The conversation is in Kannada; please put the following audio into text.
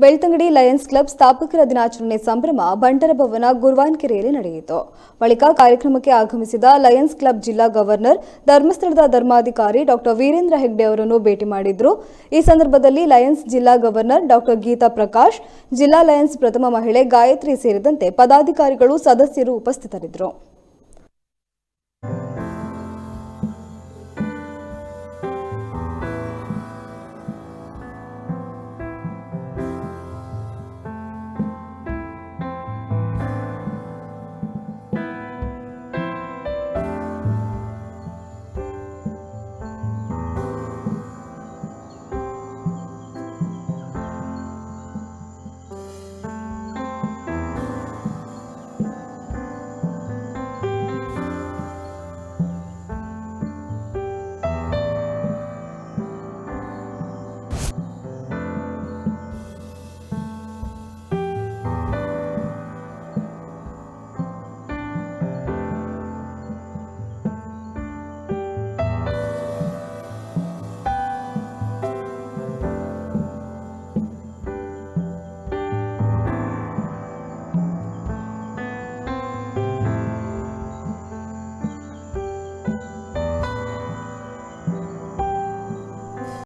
ಬೆಳ್ತಂಗಡಿ ಲಯನ್ಸ್ ಕ್ಲಬ್ ಸ್ಥಾಪಕರ ದಿನಾಚರಣೆ ಸಂಭ್ರಮ ಬಂಟರ ಭವನ ಗುರುವಾನ್ಕೆರೆಯಲ್ಲಿ ನಡೆಯಿತು. ಬಳಿಕ ಕಾರ್ಯಕ್ರಮಕ್ಕೆ ಆಗಮಿಸಿದ ಲಯನ್ಸ್ ಕ್ಲಬ್ ಜಿಲ್ಲಾ ಗವರ್ನರ್ ಧರ್ಮಸ್ಥಳದ ಧರ್ಮಾಧಿಕಾರಿ ಡಾ ವೀರೇಂದ್ರ ಹೆಗ್ಡೆ ಅವರನ್ನು ಭೇಟಿ ಮಾಡಿದ್ರು. ಈ ಸಂದರ್ಭದಲ್ಲಿ ಲಯನ್ಸ್ ಜಿಲ್ಲಾ ಗವರ್ನರ್ ಡಾ ಗೀತಾ ಪ್ರಕಾಶ್, ಜಿಲ್ಲಾ ಲಯನ್ಸ್ ಪ್ರಥಮ ಮಹಿಳೆ ಗಾಯತ್ರಿ ಸೇರಿದಂತೆ ಪದಾಧಿಕಾರಿಗಳು ಸದಸ್ಯರು ಉಪಸ್ಥಿತರಿದ್ದರು.